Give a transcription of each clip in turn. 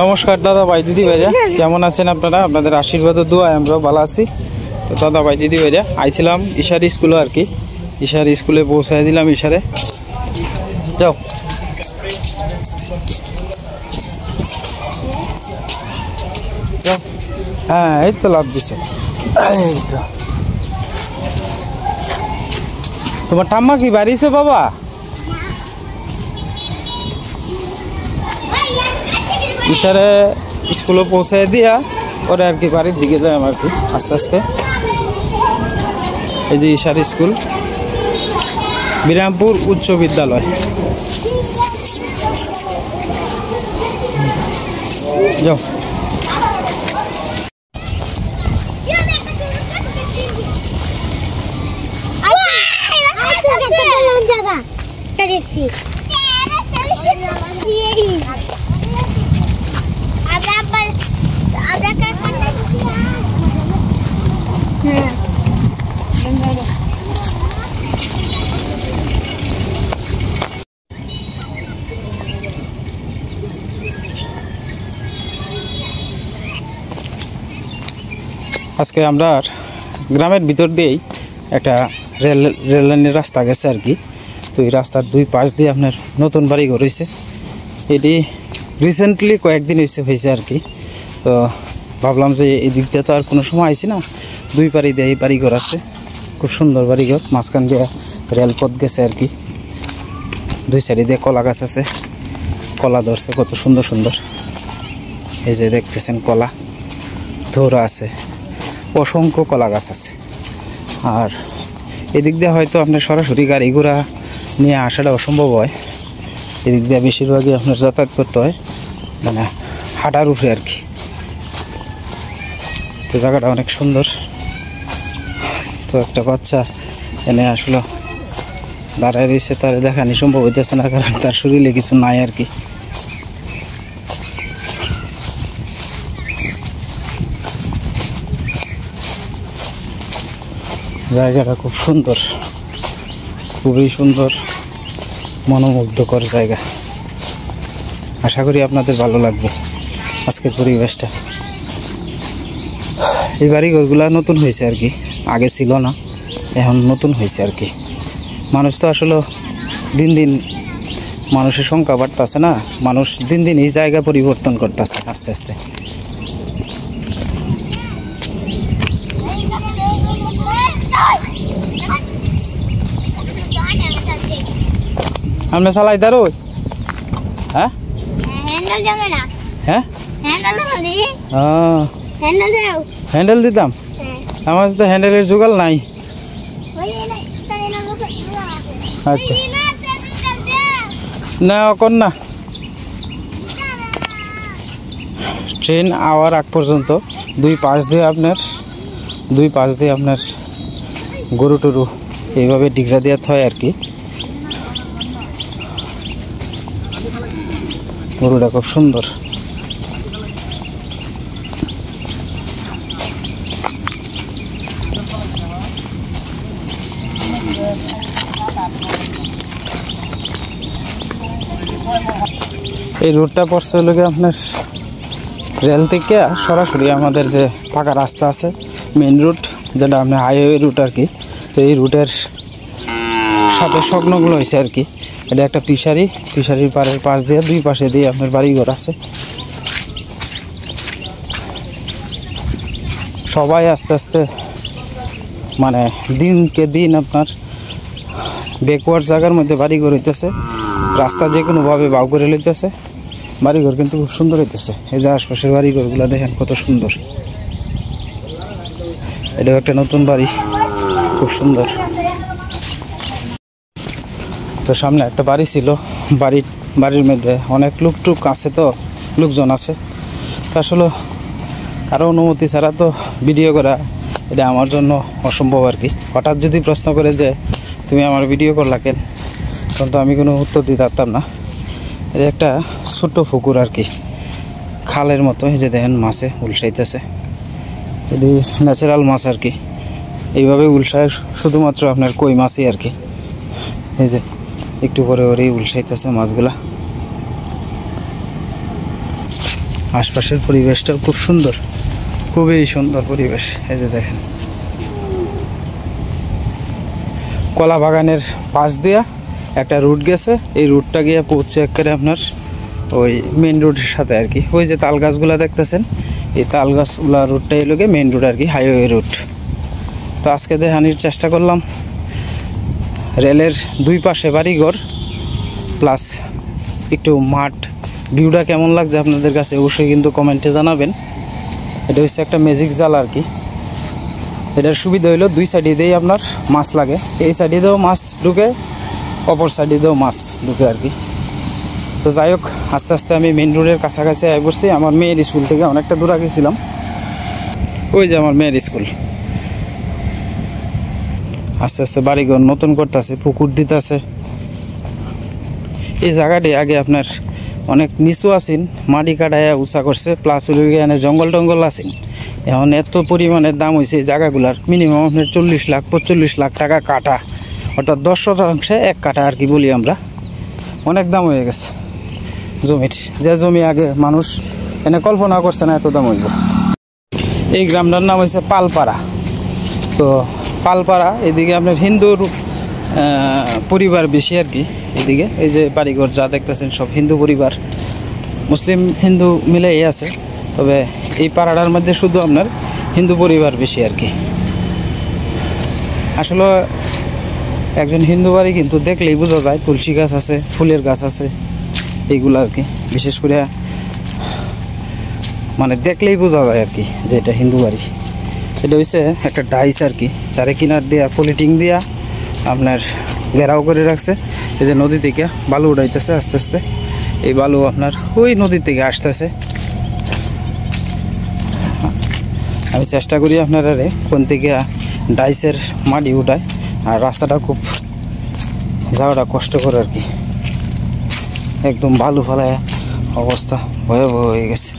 নমস্কার দাদা ভাই দিদি ভাইরা, কেমন আছেন আপনারা? আপনাদের আশীর্বাদ ও দোয়ায় আমরাও ভালো আছি। তো দাদা ভাই দিদি ভাইরা, আইছিলাম ইশার স্কুলে আর কি। ইশার স্কুলে পৌঁছায় দিলাম। ইশারে যাও, যাও। হ্যাঁ, এই তো লাভ দিছে। তোমার ঠাম্মা কি বাড়িছে বাবা? ইশারে স্কুলে পৌঁছায় দিয়া ওরা আর কি বাড়ির দিকে যায় আর কি আস্তে আস্তে। এই যে ইশার স্কুল, বিরামপুর উচ্চ বিদ্যালয়। যাও, আজকে আমরা গ্রামের ভিতর দিয়েই একটা রেল লাইনের রাস্তা গেছে আর কি। তো এই রাস্তার দুই পাশ দিয়ে আপনার নতুন বাড়ি ঘর হয়েছে। এটি রিসেন্টলি কয়েকদিন হয়েছে আর কি। তো ভাবলাম যে এই দিক দিয়ে তো আর কোনো সময় আইসি না, দুই পাড়ি দিয়ে এই বাড়িঘর আছে, খুব সুন্দর বাড়িঘর। মাঝখান দিয়ে রেলপথ গেছে আর কি। দুই সাইডে দিয়ে কলা গাছ আছে, কলা ধরছে কত সুন্দর সুন্দর। এই যে দেখতেছেন কলা ধরা আছে, অসংখ্য কলা গাছ আছে। আর এদিক দিয়ে হয়তো আপনার সরাসরি গাড়ি ঘোড়া নিয়ে আসাটা অসম্ভব হয়। এদিক দিয়ে বেশিরভাগই আপনার যাতায়াত করতে হয়, মানে হাঁটার উপরে আর কি। তো জায়গাটা অনেক সুন্দর। তো একটা বাচ্চা এনে আসলে দাঁড়ায় রয়েছে, তার দেখানি সম্ভব হইতেছে না, কারণ তার শরীরে কিছু নাই আর কি। জায়গাটা খুব সুন্দর, খুবই সুন্দর, মনোমুগ্ধকর জায়গা। আশা করি আপনাদের ভালো লাগবে আজকের পরিবেশটা। এই বাড়িঘরগুলো নতুন হয়েছে আর কি, আগে ছিল না, এখন নতুন হয়েছে আর কি। মানুষ তো আসলে দিন দিন মানুষের সংখ্যা বাড়তেছে না, মানুষ দিন দিন এই জায়গা পরিবর্তন করতেছে আস্তে আস্তে। আমরা চালাই দাঁড়ো। হ্যাঁ হ্যাঁ, হ্যান্ডেল দিতাম। আমার তো হ্যান্ডেলের জোগাড় নাই। আচ্ছা, না কর না। ট্রেন আওয়ার আগ পর্যন্ত দুই পাশ দিয়ে আপনার গরু টরু এইভাবে ডিগরা দেওয়া হয় আর কি। গরুটা খুব সুন্দর। এই রুটটা পড়ছে হলো আপনার রেল থেকে সরাসরি আমাদের যে পাকা রাস্তা আছে, মেন রুট, যেটা আপনার হাইওয়ে রুট আর কি। তো এই রুটের সাথে সংলগ্ন হয়েছে আর কি। এটা একটা ফিশারির পাড়ের পাশ দিয়ে দুই পাশে দিয়ে আপনার বাড়িঘর আছে। সবাই আস্তে আস্তে মানে দিনকে দিন আপনার ব্যাকওয়ার্ড জায়গার মধ্যে বাড়িঘর হইতেছে। রাস্তা যে কোনোভাবে বাউ করে লইতেছে, বাড়িঘর কিন্তু খুব সুন্দর হইতেছে। এই যে আশপাশের বাড়িঘরগুলো দেখেন কত সুন্দর। এটাও একটা নতুন বাড়ি, খুব সুন্দর। তো সামনে একটা বাড়ি ছিল, বাড়ির মধ্যে অনেক লোকটুক আছে, তো লোকজন আছে। তো আসলে কারো অনুমতি ছাড়া তো ভিডিও করা এটা আমার জন্য অসম্ভব আর কি। হঠাৎ যদি প্রশ্ন করে যে তুমি আমার ভিডিও করলা কেন, তখন তো আমি কোনো উত্তর দিতে পারতাম না। এটা একটা ছোট্ট পুকুর আর কি, খালের মতো। এই যে দেখেন মাছে উলসাইতেছে, এটি ন্যাচারাল মাছ আর কি। এইভাবে উলসায় শুধুমাত্র আপনার কই মাছই আর কি। এই যে একটু পরে পরেই উলসাইতেছে মাছগুলা। আশপাশের পরিবেশটাও খুব সুন্দর, খুবই সুন্দর পরিবেশ। এই যে দেখেন কলা বাগানের পাশ দিয়া একটা রুট গেছে, এই রুটটা গিয়ে পৌঁছে একেবারে আপনার ওই মেন রোডের সাথে আর কি। ওই যে তাল গাছগুলো দেখতেছেন, এই তাল গাছগুলা রুটটা এলো গিয়ে মেন রোড আর কি, হাইওয়ে রুট। তো আজকে দেখানোর চেষ্টা করলাম রেলের দুই পাশে বাড়িঘর প্লাস একটু মাঠ। ভিউটা কেমন লাগছে আপনাদের কাছে অবশ্যই কিন্তু কমেন্টে জানাবেন। এটা হচ্ছে একটা ম্যাজিক জাল আর কি। এটার সুবিধা হইলো দুই সাইডে দিয়েই আপনার মাছ লাগে, এই সাইডে দিয়েও মাছ ঢুকে, অপর সাইডে দিয়েও মাছ ঢুকে আর কি। তো যাই হোক, আস্তে আস্তে আমি মেন রোডের কাছাকাছি আয় করছি। আমার মেয়ের স্কুল থেকে অনেকটা দূর গেছিলাম। ওই যে আমার মেয়ের স্কুল। আস্তে আস্তে বাড়িঘর নতুন করতেছে, পুকুর দিতেছে। এই জায়গাটি আগে আপনার অনেক নিচু আছেন, মাটি কাটায় উঁচা করছে, প্লাস এখানে জঙ্গল টঙ্গল আছেন। এখন এত পরিমাণের দাম হয়েছে এই জায়গাগুলার, মিনিমাম আপনার 40 লাখ 45 লাখ টাকা কাটা, অর্থাৎ 10% 1 কাটা আর কি বলি আমরা। অনেক দাম হয়ে গেছে জমির, যে জমি আগে মানুষ এনে কল্পনা করছে না এত দাম হইব। এই গ্রামটার নাম হয়েছে পালপাড়া। তো পালপাড়া এদিকে আপনার হিন্দুর পরিবার বেশি আর কি। এদিকে এই যে বাড়িঘর যা দেখতেছেন সব হিন্দু পরিবার, মুসলিম হিন্দু মিলেই আছে, তবে এই পাড়াটার মধ্যে শুধু আপনার হিন্দু পরিবার বেশি আর কি। আসলে একজন হিন্দু বাড়ি কিন্তু দেখলেই বোঝা যায়, তুলসী গাছ আছে, ফুলের গাছ আছে, এইগুলো আর কি। বিশেষ করে মানে দেখলেই বোঝা যায় আর কি যে এটা হিন্দু বাড়ি। এটা হচ্ছে একটা ডাইস আর কি, চারে কিনার দিয়া পলিটিং দিয়া আপনার ঘেরাও করে রাখছে। এই যে নদী থেকে বালু উঠাইতেছে আস্তে আস্তে, এই বালু আপনার ওই নদী থেকে আসতেছে। আমি চেষ্টা করি আপনারা কোন থেকে ডাইসের মাটি উঠায়, আর রাস্তাটা খুব যাওয়াটা কষ্টকর আর কি। একদম বালু ফেলায় অবস্থা ভয়াবহ হয়ে গেছে।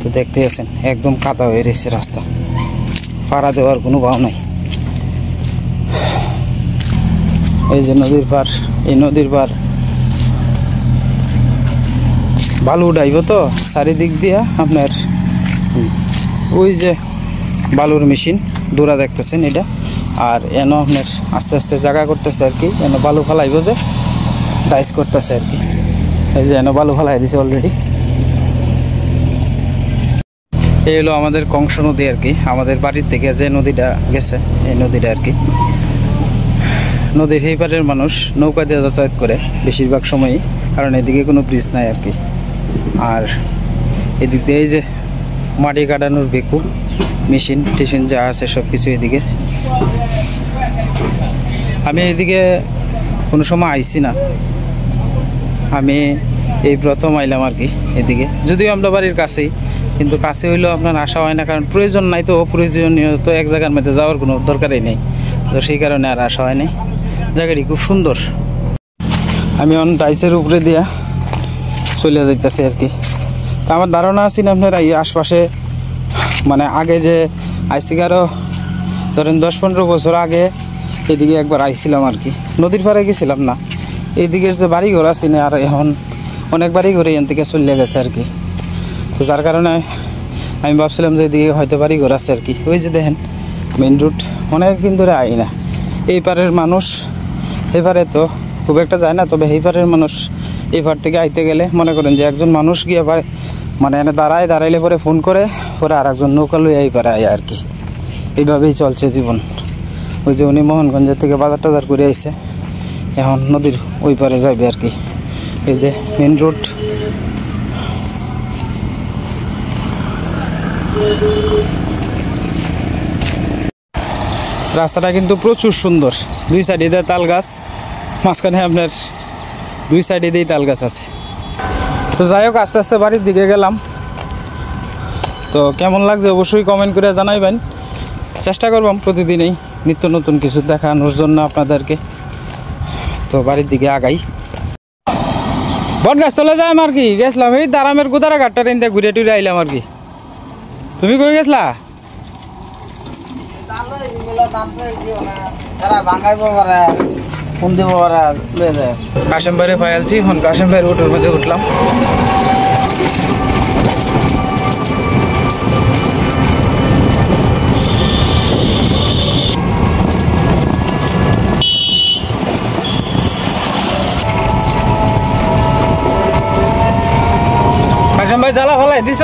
তো দেখতে আছেন একদম কাদা হয়ে রয়েছে রাস্তা, পাড়া দেওয়ার কোনো ভাব নাই। এই যে নদীর পার, এই নদীর পার বালু উঠাইব তো চারিদিক দিয়া আপনার ওই যে বালুর মেশিন দৌড়া দেখতেছেন এটা। আর এন আপনার আস্তে আস্তে জায়গা করতেছে আর কি, এন বালু ফেলাইব যে ডাইস করতেছে আর কি। এই যে এন বালু ফেলাই দিছে অলরেডি। এই হলো আমাদের কংস নদী আর কি, আমাদের বাড়ির থেকে যে নদীটা গেছে এই নদীটা আর কি। নদীর এই পারের মানুষ নৌকা দিয়ে যাতায়াত করে বেশিরভাগ সময়ই, কারণ এদিকে কোনো ব্রিজ নাই আর কি। আর এদিক দিয়ে এই যে মাটি কাটানোর বেকু মেশিন টেশিন যা আছে সব কিছু এদিকে। আমি এদিকে কোনো সময় আইছি না, আমি এই প্রথম আইলাম আর কি এদিকে। যদিও আমরা বাড়ির কাছেই, কিন্তু কাছে হইলেও আপনার আসা হয় না, কারণ প্রয়োজন নাই তো, অপ্রয়োজনীয় তো এক জায়গার মধ্যে যাওয়ার কোনো দরকারই নেই, তো সেই কারণে আর আসা হয় নাই। জায়গাটি খুব সুন্দর। আমি অন ডাইসের উপরে দিয়া চলে যাইতেছি আর কি। তো আমার ধারণা আছে না আপনার এই আশপাশে, মানে আগে যে আইসি আরও ধরেন 10-15 বছর আগে এদিকে একবার আইছিলাম আর কি, নদীর পাড়ে গেছিলাম না। এইদিকের যে বাড়িঘর আছে না, আর এখন অনেক বাড়িঘর এখান থেকে চলে গেছে আর কি। তো যার কারণে আমি ভাবছিলাম যে এদিকে হয়তো বাড়িঘর আছে আর কি। ওই যে দেখেন মেন রোড, অনেক দিন ধরে আই না। এই পারের মানুষ এবারে তো খুব একটা যায় না, তবে এই পারের মানুষ এই পার থেকে আইতে গেলে মনে করেন যে একজন মানুষ গিয়ে পারে মানে এনে দাঁড়াইলে পরে ফোন করে পরে আর একজন নৌকা লইয়া এই পারে আয় আর কি। এইভাবেই চলছে জীবন। ওই যে উনি মোহনগঞ্জের থেকে বাজার টাজার করে আইছে, এখন নদীর ওই পারে যাবে আর কি। এই যে মেন রোড, রাস্তাটা কিন্তু প্রচুর সুন্দর। দুই সাইডে দিয়ে তাল গাছ, মাঝখানে আপনার দুই সাইডে দিয়েই তাল গাছ আছে। তো যাই হোক, আস্তে আস্তে বাড়ির দিকে গেলাম। তো কেমন লাগছে অবশ্যই কমেন্ট করে জানাইবেন। চেষ্টা করবাম প্রতিদিনই নিত্য নতুন কিছু দেখানোর জন্য আপনাদেরকে। তো বাড়ির দিকে আগাই। বট গাছ তলে যাই আর কি, গেছিলাম এই দারামের গোদারা ঘাটটা রেন্দে ঘুরে টুরে আইলাম আর কি। তুমি কই গেছলা? কাশেম ভাইরে পাইলছি, এখন কাশেম ভাইয়ের ওটোর মধ্যে উঠলাম। ভাই জ্বালা ফলাই দিছ?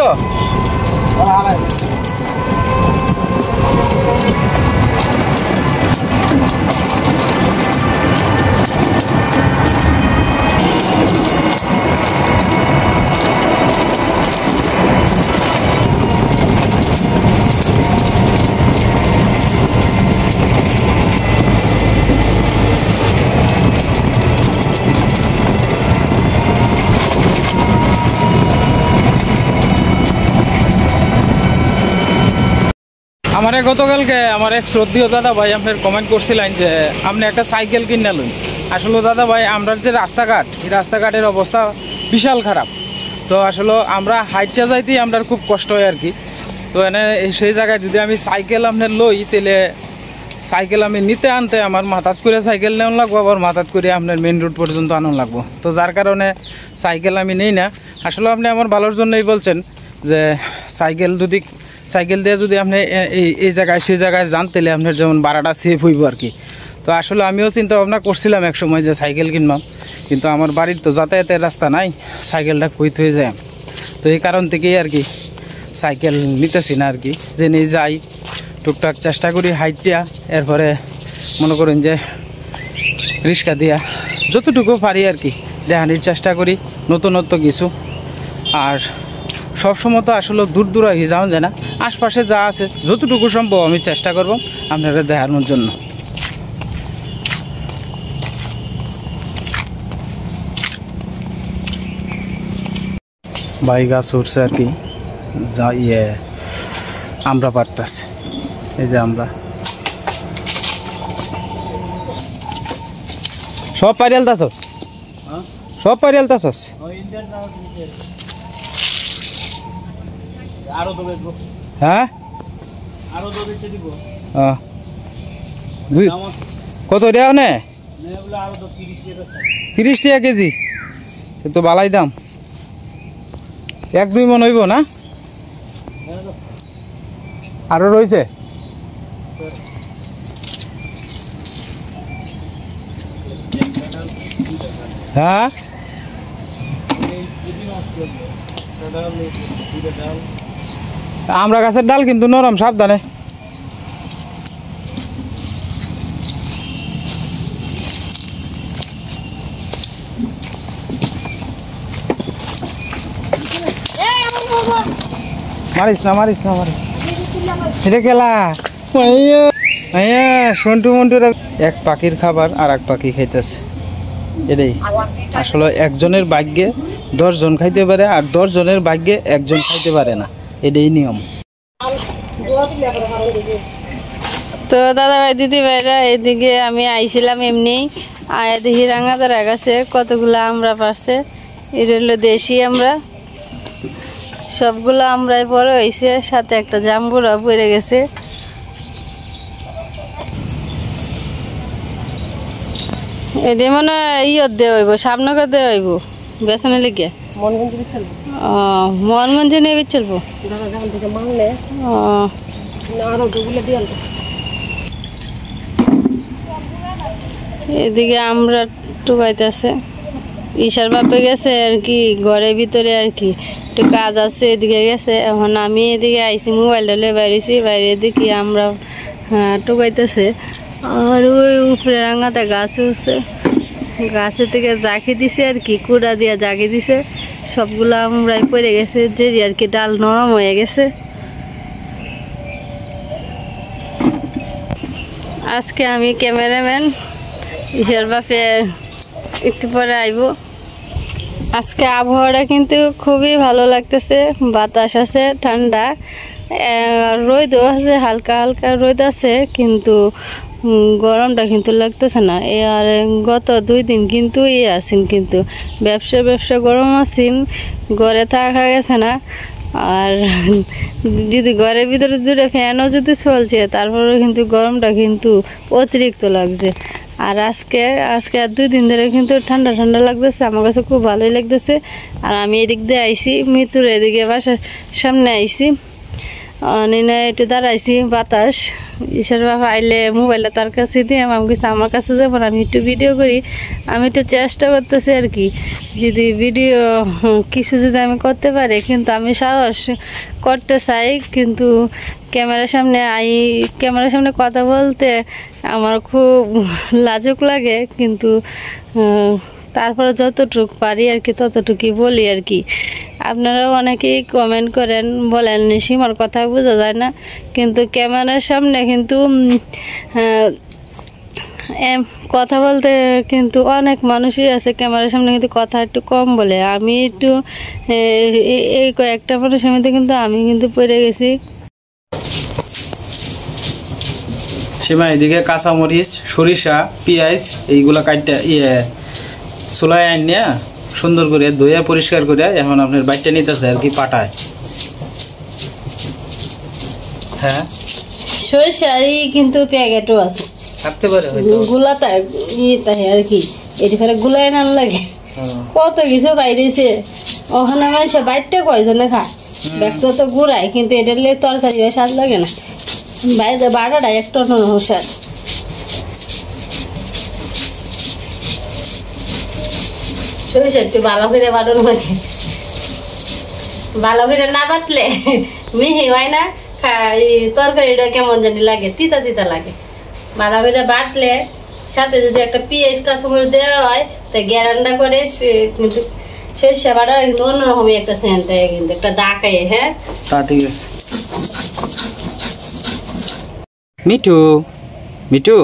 আমার গতকালকে আমার এক শ্রদ্ধেয় দাদা ভাই আপনার কমেন্ট করছিলেন যে আপনি একটা সাইকেল কিনে লুন। আসলে দাদা ভাই আমরা যে রাস্তাঘাট, এই রাস্তাঘাটের অবস্থা বিশাল খারাপ। তো আসলে আমরা হাইটটা যাইতেই আমরা খুব কষ্ট হয় আর কি। তো এনে সেই জায়গায় যদি আমি সাইকেল আপনার লই, তাহলে সাইকেল আমি নিতে আনতে আমার মাথাত করে সাইকেল নেওয়া লাগবো, আবার মাথাত করে আপনার মেন রোড পর্যন্ত আনানো লাগবো। তো যার কারণে সাইকেল আমি নেই না। আসলে আপনি আমার ভালোর জন্যই বলছেন যে সাইকেল দিয়ে যদি আপনি এই জায়গায় সেই জায়গায় যান, তাহলে আপনার যেমন ভাড়াটা সেফ হইব আর কি। তো আসলে আমিও চিন্তা ভাবনা করছিলাম এক সময় যে সাইকেল কিনবাম, কিন্তু আমার বাড়ির তো যাতায়াতের রাস্তা নাই, সাইকেলটা কইতে হয়ে যায়। তো এই কারণ থেকেই আর কি সাইকেল নিতেছি না আর কি। যে নিয়ে যাই টুকটাক চেষ্টা করি হাইটটা, এরপরে মনে করেন যে রিক্সা দিয়া যতটুকু পারি আর কি দেখানির চেষ্টা করি নতুনত্ব কিছু। আর সবসময় তো আসলে দূর দূর হয়ে যাওয়া যায় না, আশপাশে যা আছে যতটুকু সম্ভব আমি চেষ্টা করব আপনারা দেখানোর জন্য। ভাই গাছ উঠছে আর কি, যা আমরা পারতাছি। এই যে আমরা সব পারিয়ালতাছ, সব পারিয়ালতাছ। হ্যাঁ কত দেওয়া নে? 30 টাকা কেজি, তো বালাই দাম। 1-2 মন হইব না? আরো রয়েছে? হ্যাঁ আমরা গাছের ডাল কিন্তু নরম, সাবধানে। মারিস না মারিস না মারিস, এটা খেলা। সন্টু মন্টুর এক পাখির খাবার আর এক পাখি খাইতেছে। এটাই আসলে একজনের ভাগ্যে 10 জন খাইতে পারে, আর 10 জনের ভাগ্যে একজন খাইতে পারে না, এটাই নিয়ম। তো দাদা ভাই দিদি ভাইরা, এদিকে আমি আইছিলাম এমনি আয়া দেখি রাঙাদার গাছে কতগুলো আমরা পারছে। এটা হলো দেশি আমরা, সবগুলো আমরাই বড় হয়েছে, সাথে একটা জাম্বুরা পড়ে গেছে। এটি মানে ইয়ত দেওয়া হইব, সামনগর দেওয়া হইব বেসনে লেগে। মোহনগঞ্জে নিয়ে চলবো। এদিকে আমরা টুকাইতেছে, ঈশার বাপে গেছে আর কি ঘরের ভিতরে আর কি একটু কাজ আছে, এদিকে গেছে। এখন আমি এদিকে আইসি, মোবাইলটা লয়ে বাইরেছি, বাইরে দেখি আমরা টুকাইতেছে। আর ওই উপরে রাঙাতে গাছ উঠছে, গাছের থেকে জাকি দিছে আর কি, কুড়া দিয়া জাকি দিছে। সবগুলো আমরাই পড়ে গেছে, যে আর কি ডাল নরম হয়ে গেছে। আজকে আমি ক্যামেরাম্যান, ঈশার বাপে একটু পরে আইব। আজকে আবহাওয়াটা কিন্তু খুবই ভালো লাগতেছে, বাতাস আছে ঠান্ডা, রোদও আছে, হালকা হালকা রোদ আছে, কিন্তু গরমটা কিন্তু লাগতেছে না। আর গত 2 দিন কিন্তু আসিন, কিন্তু ব্যবসা গরম আসিন, ঘরে থাকা গেছে না। আর যদি ঘরের ভিতরে 2টা ফ্যানও যদি চলছে, তারপরে কিন্তু গরমটা কিন্তু অতিরিক্ত লাগছে। আর আজকে আর 2 দিন ধরে কিন্তু ঠান্ডা ঠান্ডা লাগতেছে, আমার কাছে খুব ভালোই লাগতেছে। আর আমি এদিক দিয়ে আইসি, মৃত্যুর এদিকে বাসার সামনে আইসি, নিনে একটু দাঁড়াইছি, বাতাস ঈশ্বর বাবা আইলে মোবাইলটা তার কাছে দিয়ে আমি কিছু আমার কাছে যেমন আমি একটু ভিডিও করি, আমি একটু চেষ্টা করতেছি আর কি, যদি ভিডিও কিছু যদি আমি করতে পারি, কিন্তু আমি সাহস করতে চাই, কিন্তু ক্যামেরার সামনে কথা বলতে আমার খুব লাজুক লাগে, কিন্তু তারপরে যতটুকু পারি আর কি ততটুকুই বলি আর কি। আপনারা অনেকেই কমেন্ট করেন, বলেন সীমার কথা বোঝা যায় না, কিন্তু ক্যামেরার সামনে কিন্তু কথা বলতে কিন্তু অনেক মানুষই আছে ক্যামেরার সামনে কিন্তু কথা একটু কম বলে। আমি একটু এই কয়েকটা মানুষের মধ্যে কিন্তু আমি কিন্তু পড়ে গেছি। সীমা এদিকে কাঁচামরিচ, সরিষা, পেঁয়াজ এইগুলা কাটটা চুলায় আনিয়া সুন্দর করে ধুয়ে পরিষ্কার করে এখন আপনার বাইটটা নিতেছে আর কি পাটায়। হ্যাঁ সরিষা কিন্তু প্যাকেটও আছে, থাকতে পারে গুলাটা তাই আর কি, এটি ফেলে গুলাই না লাগে কত কিছু বাইরেছে। ওখানে মানুষ বাইরটা কয়জনে খায়, ব্যক্ত তো গুড়াই, কিন্তু এটা তরকারি স্বাদ লাগে না। বাইরে বাড়াটা একটা স্বাদ। সরিষা একটু ভালো করে বাড়ানো হয়, ভালো করে না বাটলে মিহি হয় না, তরকারিটা কেমন জানি লাগে, তিতা তিতা লাগে। ভালো করে বাটলে সাথে যদি একটা পেঁয়াজ কাঁচামরিচ দেওয়া হয় তাই গ্যারান্ডা করে, কিন্তু সরিষা বাটা কিন্তু অন্যরকমই একটা সেন্ট, কিন্তু একটা দাকায়। হ্যাঁ তা ঠিক আছে। মিঠু মিঠু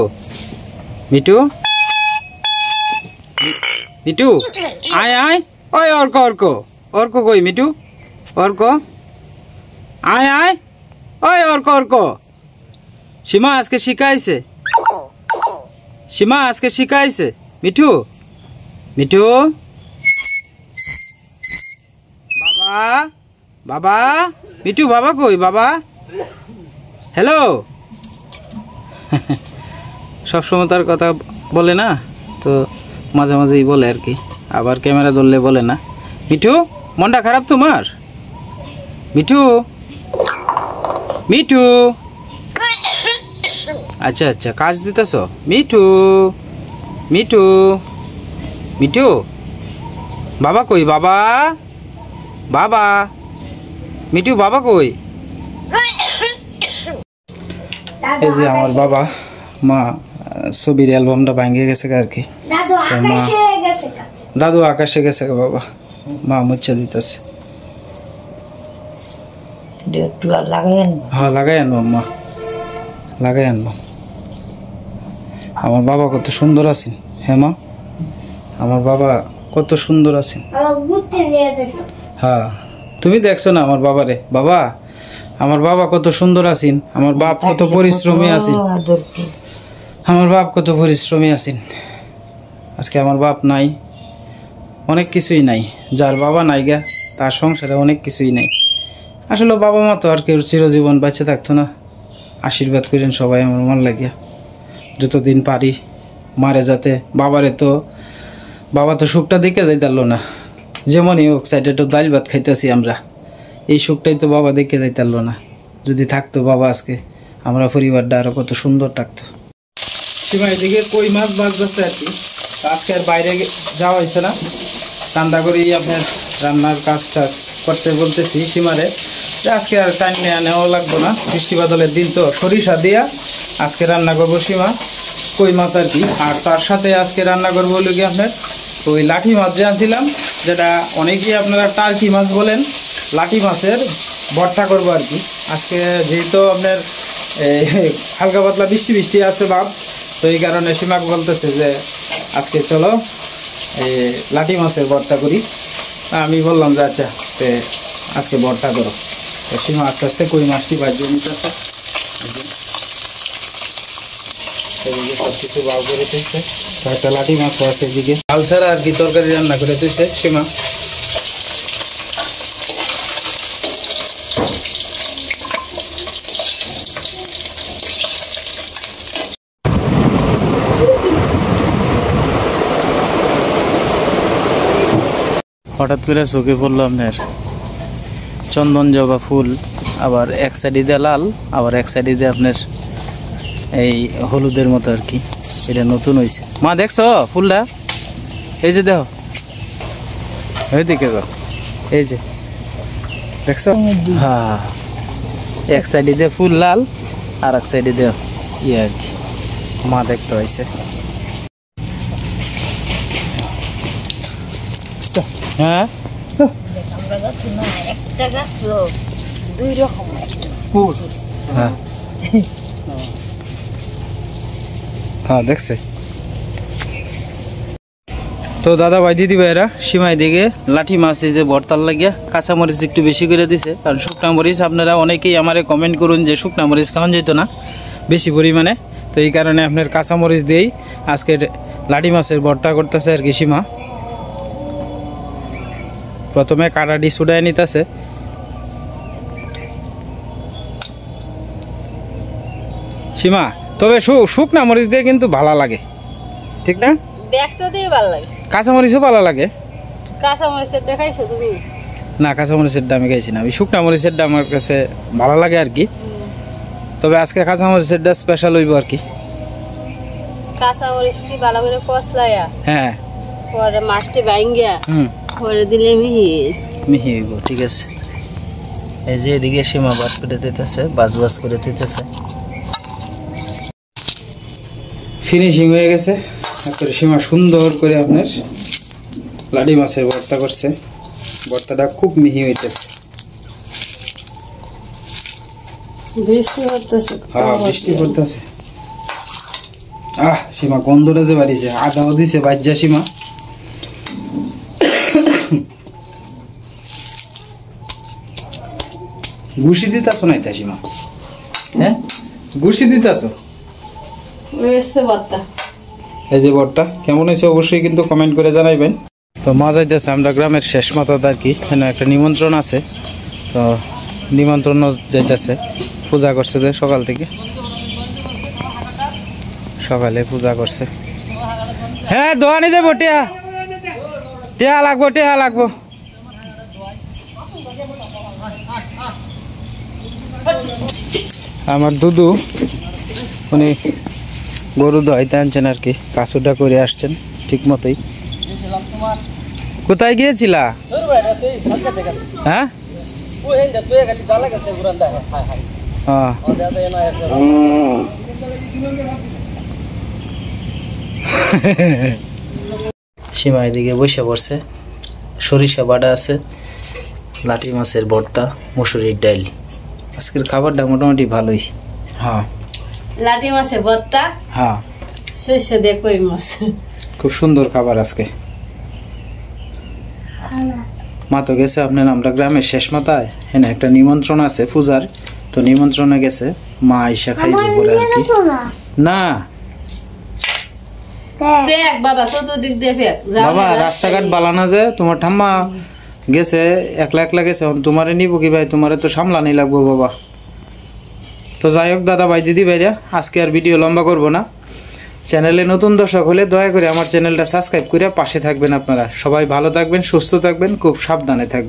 মিঠু মিঠু আয় আয়, ওই অর্ক অর্ক অর্ক কই মিঠু, অর্ক আয় আয়, ওই অর্ক অর্ক। সীমা আজকে শিখাইছে, সীমা আজকে শিখাইছে। মিঠু মিঠু বাবা বাবা, মিঠু বাবা কই বাবা, হ্যালো। সবসময় তার কথা বলে না, তো মাঝে মাঝেই বলে আর কি, আবার ক্যামেরা ধরলে বলে না। মিঠু মনটা খারাপ তোমার? মিঠু মিঠু আচ্ছা আচ্ছা কাজ দিতেছ? মিঠু মিঠু মিঠু বাবা কই বাবা, বাবা মিঠু বাবা কই? এই যে আমার বাবা মা ছবির অ্যালবামটা ভাঙিয়ে গেছে আর কি, মা দাদু আকাশে গেছে বাবা, মা মুচ্ছা দিতেছে। হ্যাঁ লাগাই আনবো মা, লাগাই আনবো। আমার বাবা কত সুন্দর আছেন। হ্যাঁ মা, আমার বাবা কত সুন্দর আছেন। হ্যাঁ তুমি দেখছো না আমার বাবারে? বাবা আমার বাবা কত সুন্দর আছেন, আমার বাপ কত পরিশ্রমী আছেন, আমার বাপ কত পরিশ্রমী আছেন। আজকে আমার বাপ নাই, অনেক কিছুই নাই। যার বাবা নাই গা তার সংসারে অনেক কিছুই নাই। আসলে বাবা মা তো আর কেউ চিরজীবন বেঁচে থাকতো না। আশীর্বাদ করেন সবাই আমার মন লাগিয়া, যতদিন পারি মারে যাতে। বাবা তো সুখটা দেখে যাইতারলো না, যেমনই হোক সাইডে তো ডাল ভাত খাইতেছি আমরা, এই সুখটাই তো বাবা দেখে যাইতারলো না। যদি থাকতো বাবা আজকে আমরা পরিবারটা আরো কত সুন্দর থাকতো। সীমা এদিকে কই মাছ বাঁচতেছে আর কি, আজকে আর বাইরে যাওয়া হয়েছে না, ঠান্ডা করেই আপনার রান্নার কাজ টাজ করতে বলতেছি সীমারে যে আজকে আর টাইম নেওয়া লাগবো না, বৃষ্টি বাদলের দিন তো। সরিষা দিয়া আজকে রান্না করবো সীমা কই মাছ আর কি। আর তার সাথে আজকে রান্না করবো হলো কি আপনার ওই লাঠি মাছ যে আনছিলাম, যেটা অনেকেই আপনারা টার্কি মাছ বলেন, লাঠি মাছের ভর্তা করবো আর কি আজকে। যেহেতু আপনার হালকা পাতলা বৃষ্টি বৃষ্টি আছে ভাব, তো এই কারণে সীমাক বলতেছে যে আজকে চলো লাঠি মাছের ভর্তা করি। আমি বললাম যে আচ্ছা আজকে ভর্তা করো। তো সীমা আস্তে আস্তে কই মাছটি বাজিয়ে নিতেছে, এদিকে সব কিছু বাউ করে দিচ্ছে। একটা লাঠি মাছ আছে এদিকে, ডাল ছাড়া আর কি তরকারি রান্না করে দিচ্ছে সীমা। হঠাৎ করে চোখে পড়লো আপনার চন্দন জবা ফুল, আবার এক সাইডে দিয়ে লাল, আবার এক সাইডে দিয়ে আপনার এই হলুদের মতো আর কি, এটা নতুন হয়েছে। মা দেখছো ফুলটা? এই যে দেখো, এইদিকে যাও, এই যে দেখছো? হ্যাঁ, এক সাইডে দিয়ে ফুল লাল আর এক সাইডে দিয়ে ইয়ে আর কি, মা দেখতে হয়েছে। হ্যাঁ হ্যাঁ হ্যাঁ দেখছে তো দাদা ভাই দিদি ভাইরা। সীমাই দিকে লাঠি মাছ এই যে ভর্তার লাগিয়া কাঁচামরিচ একটু বেশি করে দিছে, কারণ শুকনা মরিচ আপনারা অনেকেই আমারে কমেন্ট করুন যে শুকনা মরিচ খাওয়ান যেত না বেশি পরিমাণে, তো এই কারণে আপনার কাঁচামরিচ দিয়েই আজকের লাঠি মাছের ভর্তা করতেছে আর কি সীমা। প্রথমে কাটাটি ছুটাই নিতেছে, সীমা তবে শুকনা মরিচ দিয়ে কিন্তু ভালো লাগে, ঠিক না? ব্যাগটা দিয়ে ভালো লাগে, কাঁচামরিচও ভালো লাগে। কাঁচামরিচের দেখাইছো তুমি? না, কাঁচামরিচের দামে খাইছি না, আমি শুকনা মরিচের দাম আমার কাছে ভালো লাগে আর কি। তবে আজকে কাঁচামরিচের দা স্পেশাল হইব আর কি। কাঁচামরিচটি ভালো করে কষলাইয়া, হ্যাঁ, পরে মাছটি ভাঙ্গিয়া পরে দিলে মিহি মিহি হইব, ঠিক আছে। এই যে এদিকে সীমা বাদ করে দিতেছে, বাজ করে দিতেছে, ফিনিশিং হয়ে গেছে। তারপরে সীমা সুন্দর করে আপনার লাঠি মাছের ভর্তা করছে, ভর্তাটা খুব মিহি হইতেছে। বৃষ্টি পড়তেছে, হ্যাঁ বৃষ্টি পড়তেছে। সীমা গন্ধটা যে বাড়িছে, আদাও দিছে বাজ্যা সীমা। ঘুষি দিতেছ না এটা সীমা? হ্যাঁ ঘুষি দিতেছ? এই যে ভর্তা কেমন হয়েছে অবশ্যই কিন্তু কমেন্ট করে জানাইবেন। তো মা যাইতেছে আমরা গ্রামের শেষ মাথাত আর কি, এখানে একটা নিমন্ত্রণ আছে, তো নিমন্ত্রণ যাইতেছে। পূজা করছে যে সকাল থেকে, সকালে পূজা করছে। হ্যাঁ দোয়ানি যাবো, টিয়া টিয়া লাগবো, টিয়া লাগবো। আমার দুদু উনি গরু দোয়াইতে আনছেন আর কি, কাছুটা করে আসছেন ঠিক মতোই। কোথায় গিয়েছিলা? হ্যাঁ সীমা এদিকে বসে পড়ছে, সরিষা বাটা আছে, লাঠি মাছের ভর্তা, মুসুরির ডাল। আজকের খাবারটা মোটামুটি ভালোই। হ্যাঁ লাঠি মাছের ভর্তা, হ্যাঁ সরষে দিয়ে কই মাছ, খুব সুন্দর খাবার আজকে। মা তো গেছে আপনার আমরা গ্রামের শেষ মাথায়, হ্যাঁ একটা নিমন্ত্রণ আছে পূজার, তো নিমন্ত্রণে গেছে। মা আইসা খাইব বলে আর কি। না বাবা রাস্তাঘাট বালানা যে, তোমার ঠাম্মা গেছে একলা একলা গেছে, তোমারে নিব কি ভাই, তোমারে তো সামলানি লাগবো বাবা। তো যাই হোক দাদা ভাই দিদি ভাইরা, আজকে আর ভিডিও লম্বা করব না। চ্যানেলে নতুন দর্শক হলে দয়া করে আমার চ্যানেলটা সাবস্ক্রাইব করে পাশে থাকবেন। আপনারা সবাই ভালো থাকবেন, সুস্থ থাকবেন, খুব সাবধানে থাকবেন।